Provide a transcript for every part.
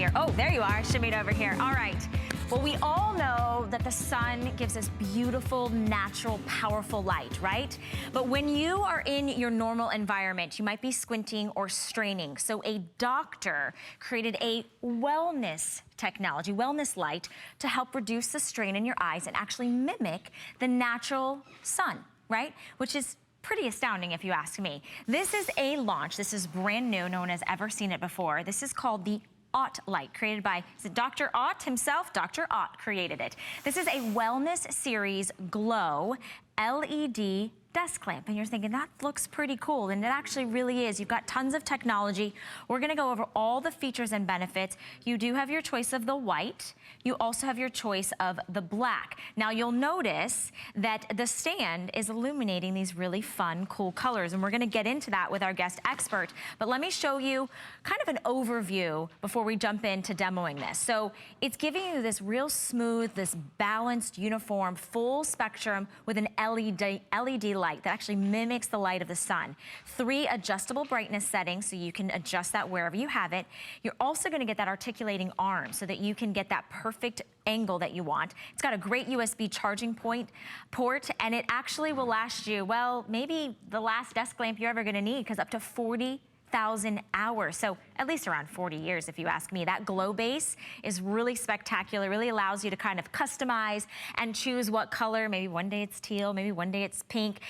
here. Oh, there you are, shimmied over here. All right. Well, we all know that the sun gives us beautiful, natural, powerful light, right? But when you are in your normal environment, you might be squinting or straining. So a doctor created a wellness technology, wellness light, to help reduce the strain in your eyes and actually mimic the natural sun, right? Which is pretty astounding if you ask me. This is a launch. This is brand new. No one has ever seen it before. This is called the OttLite, created by Dr. Ott himself. Dr. Ott created it. This is a wellness series glow LED desk lamp, and you're thinking that looks pretty cool, and it actually really is. You've got tons of technology. We're gonna go over all the features and benefits. You do have your choice of the white. You also have your choice of the black. Now you'll notice that the stand is illuminating these really fun, cool colors, and we're gonna get into that with our guest expert. But let me show you kind of an overview before we jump into demoing this. So it's giving you this real smooth, this balanced, uniform, full spectrum with an LED light that actually mimics the light of the sun. 3 adjustable brightness settings, so you can adjust that wherever you have it. You're also gonna get that articulating arm so that you can get that perfect angle that you want. It's got a great USB charging port, and it actually will last you, well, maybe the last desk lamp you're ever gonna need, because up to 40,000 hours. So at least around 40 years, if you ask me. That glow base is really spectacular, really allows you to kind of customize and choose what color. Maybe one day it's teal, maybe one day it's pink.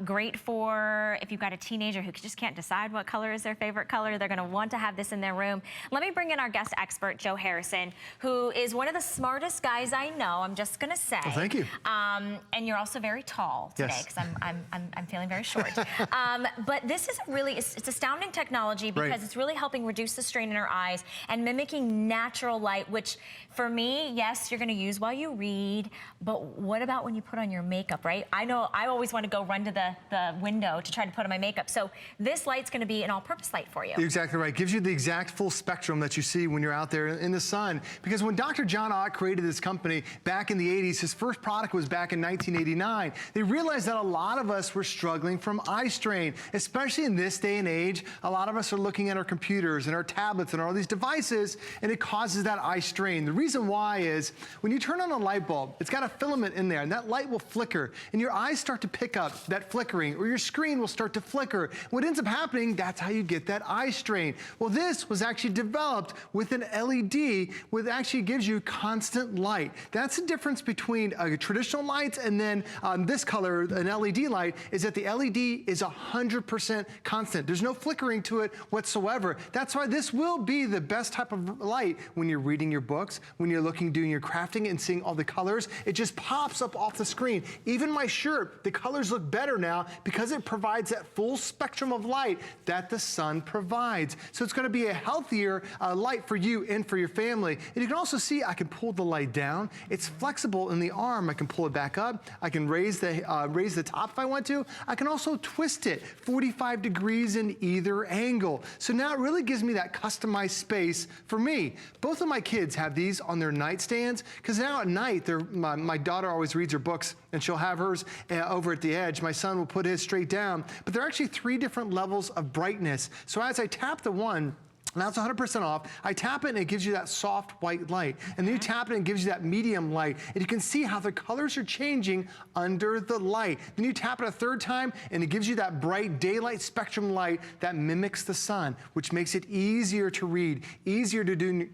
Great for if you've got a teenager who just can't decide what color is their favorite color. They're gonna want to have this in their room. Let me bring in our guest expert, Joe Harrison, who is one of the smartest guys I know, I'm just gonna say. Well, thank you. And you're also very tall today, because I'm feeling very short. But this is it's astounding technology, because it's really helping reduce the strain in our eyes and mimicking natural light, which for me, yes, you're gonna use while you read, but what about when you put on your makeup, right? I know I always want to go run to the window to try to put on my makeup. So this light's gonna be an all-purpose light for you. You're exactly right. Gives you the exact full spectrum that you see when you're out there in the sun. Because when Dr. John Ott created this company back in the 80s, his first product was back in 1989. They realized that a lot of us were struggling from eye strain, especially in this day and age. A lot of us are looking at our computers and our tablets and all these devices, and it causes that eye strain. The reason why is when you turn on a light bulb, it's got a filament in there, and that light will flicker, and your eyes start to pick up that flickering, or your screen will start to flicker. What ends up happening, that's how you get that eye strain. Well, this was actually developed with an LED, which actually gives you constant light. That's the difference between traditional lights and then this color, an LED light, is that the LED is 100% constant. There's no flickering to it whatsoever. That's why this will be the best type of light when you're reading your books, when you're doing your crafting and seeing all the colors. It just pops up off the screen. Even my shirt, the colors look better now because it provides that full spectrum of light that the sun provides. So it's gonna be a healthier light for you and for your family. And you can also see I can pull the light down. It's flexible in the arm. I can pull it back up. I can raise the top if I want to. I can also twist it 45 degrees in either angle. So now it really gives me that customized space for me. Both of my kids have these on their nightstands, because now at night, my daughter always reads her books, and she'll have hers over at the edge. My son will put his straight down, but there are actually 3 different levels of brightness. So as I tap the one, now it's 100% off. I tap it and it gives you that soft white light. And then you tap it and it gives you that medium light. And you can see how the colors are changing under the light. Then you tap it a 3rd time and it gives you that bright daylight spectrum light that mimics the sun, which makes it easier to read, easier to do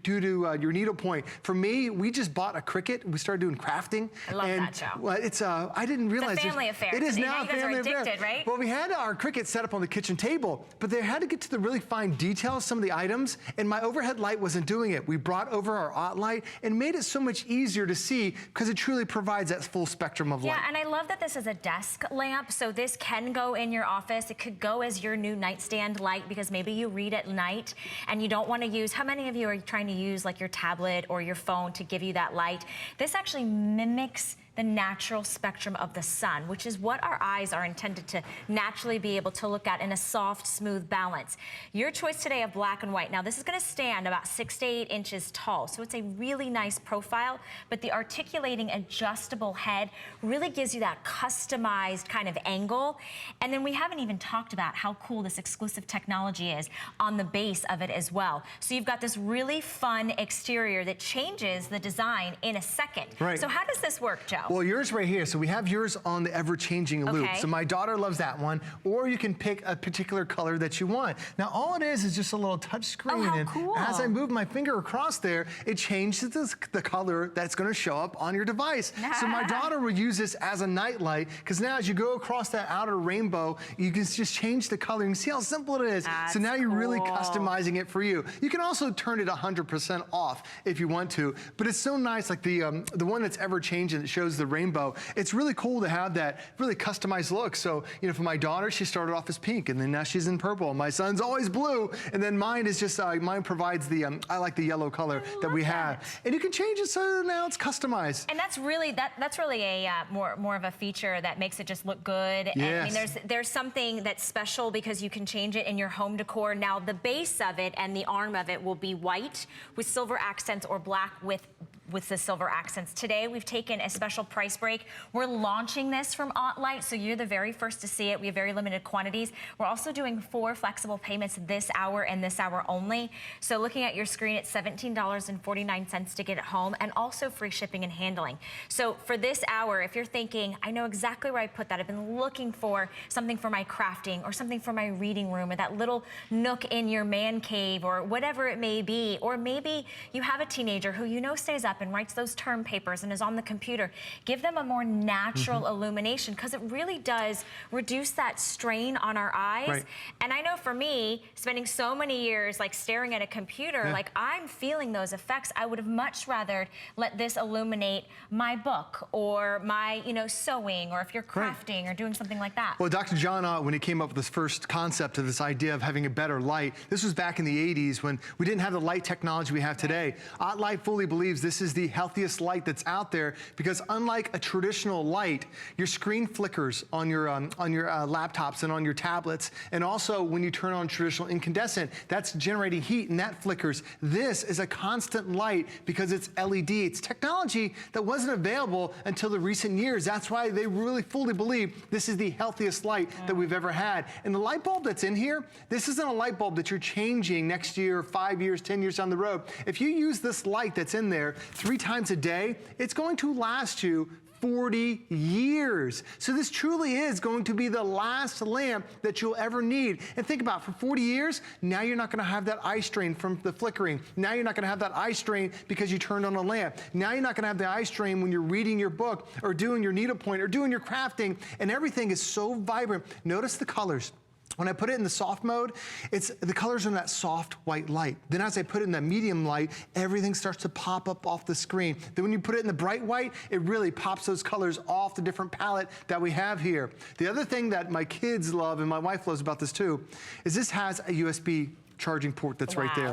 your needlepoint. For me, we just bought a Cricut. We started doing crafting. I love that, Joe. Well, it's I didn't realize it's a family affair. It is now a family affair. Addicted, right? Well, we had our Cricut set up on the kitchen table, but they had to get to the really fine details, some of the items, and my overhead light wasn't doing it. We brought over our OttLite and made it so much easier to see because it truly provides that full spectrum of light. Yeah, and I love that this is a desk lamp, so this can go in your office. It could go as your new nightstand light because maybe you read at night and you don't want to use, how many of you are trying to use like your tablet or your phone to give you that light? This actually mimics the natural spectrum of the sun, which is what our eyes are intended to naturally be able to look at in a soft, smooth balance. Your choice today of black and white. Now, this is going to stand about 6 to 8 inches tall, so it's a really nice profile, but the articulating adjustable head really gives you that customized kind of angle. And then we haven't even talked about how cool this exclusive technology is on the base of it as well. So you've got this really fun exterior that changes the design in a second. Right. So how does this work, Joe? Well, yours right here. So we have yours on the ever-changing loop. Okay. So my daughter loves that one, or you can pick a particular color that you want. Now, all it is just a little touch screen. Oh, how and cool. as I move my finger across there, it changes the color that's going to show up on your device. So my daughter will use this as a night light, because now as you go across that outer rainbow, you can just change the color. You can see how simple it is. That's so now you're really cool. customizing it for you. You can also turn it 100% off if you want to, but it's so nice, like the one that's ever changing that shows the rainbow. It's really cool to have that really customized look. So, you know, for my daughter, she started off as pink, and then now she's in purple. My son's always blue, and then mine is just, mine provides the, I like the yellow color that we have. And you can change it so now it's customized. And that's really, that's really a more of a feature that makes it just look good. Yes. And, I mean, there's something that's special because you can change it in your home decor. Now, the base of it and the arm of it will be white with silver accents or black with the silver accents. Today, we've taken a special price break. We're launching this from OttLite, so you're the very first to see it. We have very limited quantities. We're also doing 4 flexible payments this hour and this hour only. So looking at your screen, it's $17.49 to get it home, and also free shipping and handling. So for this hour, if you're thinking, I know exactly where I put that. I've been looking for something for my crafting or something for my reading room or that little nook in your man cave or whatever it may be. Or maybe you have a teenager who you know stays up and writes those term papers and is on the computer. Give them a more natural illumination, because it really does reduce that strain on our eyes. Right. And I know for me, spending so many years like staring at a computer, like I'm feeling those effects. I would have much rather let this illuminate my book or my, you know, sewing, or if you're crafting or doing something like that. Well, Dr. John Ott, when he came up with this first concept of this idea of having a better light, this was back in the 80s when we didn't have the light technology we have today. OttLite fully believes this is the healthiest light that's out there, because unlike a traditional light, your screen flickers on your laptops and on your tablets, and also when you turn on traditional incandescent, that's generating heat and that flickers. This is a constant light because it's LED. It's technology that wasn't available until the recent years. That's why they really fully believe this is the healthiest light that we've ever had. And the light bulb that's in here, this isn't a light bulb that you're changing next year, 5 years, 10 years down the road. If you use this light that's in there 3 times a day, it's going to last you 40 years. So this truly is going to be the last lamp that you'll ever need. And think about it, for 40 years, now you're not gonna have that eye strain from the flickering. Now you're not gonna have that eye strain because you turned on a lamp. Now you're not gonna have the eye strain when you're reading your book or doing your needlepoint or doing your crafting, and everything is so vibrant. Notice the colors. When I put it in the soft mode, the colors are in that soft white light. Then as I put it in that medium light, everything starts to pop up off the screen. Then when you put it in the bright white, it really pops those colors off the different palette that we have here. The other thing that my kids love, and my wife loves about this too, is this has a USB charging port that's right there.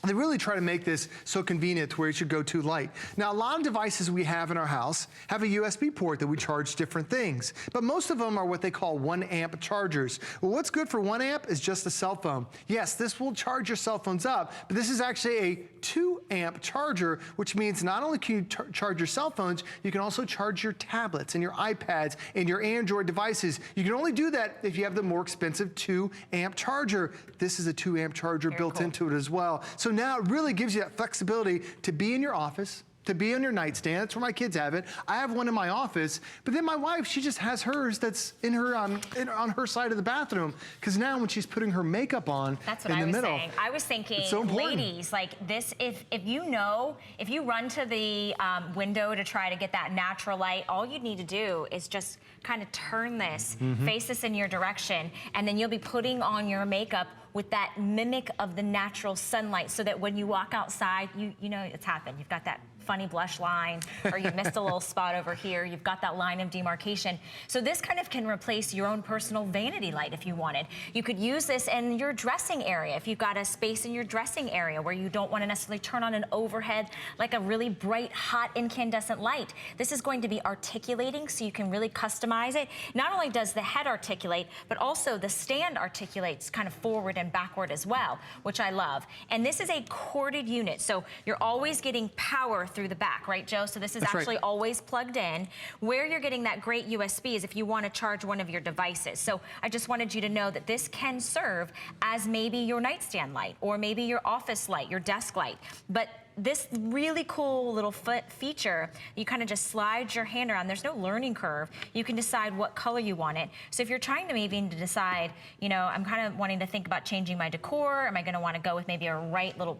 They really try to make this so convenient to where it should go to light. Now, a lot of devices we have in our house have a USB port that we charge different things, but most of them are what they call 1 amp chargers. Well, what's good for 1 amp is just a cell phone. Yes, this will charge your cell phones up, but this is actually a 2 amp charger, which means not only can you charge your cell phones, you can also charge your tablets and your iPads and your Android devices. You can only do that if you have the more expensive 2 amp charger. This is a 2 amp charger built into it as well. So now it really gives you that flexibility to be in your office, to be on your nightstand. That's where my kids have it. I have one in my office, but then my wife, she just has hers that's in her on her side of the bathroom, because now when she's putting her makeup on in the middle, saying. I was thinking, so ladies, like this, if you run to the window to try to get that natural light, all you need to do is just kind of turn this, face this in your direction, and then you'll be putting on your makeup with that mimic of the natural sunlight, so that when you walk outside, you know it's happened. You've got that funny blush line, or you missed a little spot over here. You've got that line of demarcation. So this kind of can replace your own personal vanity light if you wanted. You could use this in your dressing area if you've got a space in your dressing area where you don't want to necessarily turn on an overhead, like a really bright, hot, incandescent light. This is going to be articulating, so you can really customize it. Not only does the head articulate, but also the stand articulates kind of forward and backward as well, which I love. And this is a corded unit, so you're always getting power through the back, right, Joe? So this is actually always plugged in. Where you're getting that great USB is if you want to charge one of your devices. So I just wanted you to know that this can serve as maybe your nightstand light, or maybe your office light, your desk light. But this really cool little feature, you kind of just slide your hand around. There's no learning curve. You can decide what color you want it. So if you're trying to maybe decide, you know, I'm kind of wanting to think about changing my decor. Am I going to want to go with maybe a little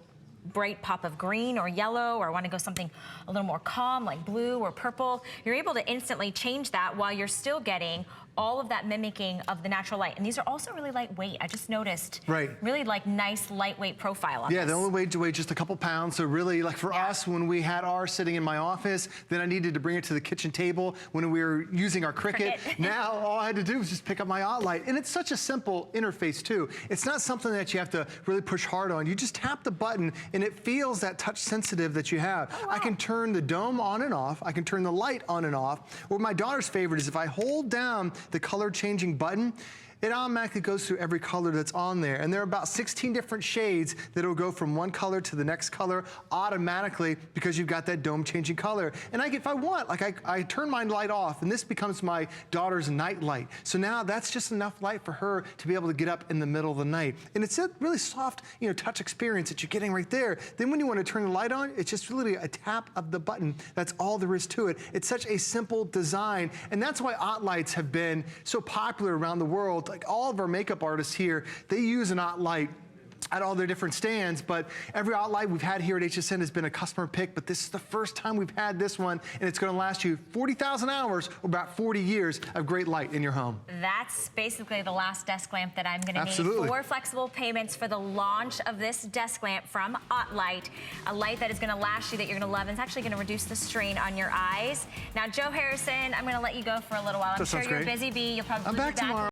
bright pop of green or yellow, or I want to go something a little more calm like blue or purple? You're able to instantly change that while you're still getting all of that mimicking of the natural light. And these are also really lightweight. I just noticed really like nice lightweight profile on this. They only weigh just a couple pounds. So really, like for us, when we had ours sitting in my office, then I needed to bring it to the kitchen table when we were using our Cricut. Now all I had to do was just pick up my OttLite. And it's such a simple interface too. It's not something that you have to really push hard on. You just tap the button and it feels that touch sensitive that you have. Oh, wow. I can turn the dome on and off. I can turn the light on and off. Or my daughter's favorite is if I hold down the color changing button, it automatically goes through every color that's on there. And there are about 16 different shades that will go from one color to the next color automatically because you've got that dome changing color. And if I want, like I turn my light off and this becomes my daughter's night light. So now that's just enough light for her to be able to get up in the middle of the night. And it's a really soft, you know, touch experience that you're getting right there. Then when you want to turn the light on, it's just really a tap of the button. That's all there is to it. It's such a simple design. And that's why OttLites have been so popular around the world. Like all of our makeup artists here, they use an OttLite at all their different stands, but every OttLite we've had here at HSN has been a customer pick, but this is the first time we've had this one, and it's gonna last you 40,000 hours, or about 40 years of great light in your home. That's basically the last desk lamp that I'm gonna need. 4 flexible payments for the launch of this desk lamp from OttLite, a light that is gonna last you, that you're gonna love, and it's actually gonna reduce the strain on your eyes. Now, Joe Harrison, I'm gonna let you go for a little while. I'm sure you're a busy bee. You'll probably be back tomorrow.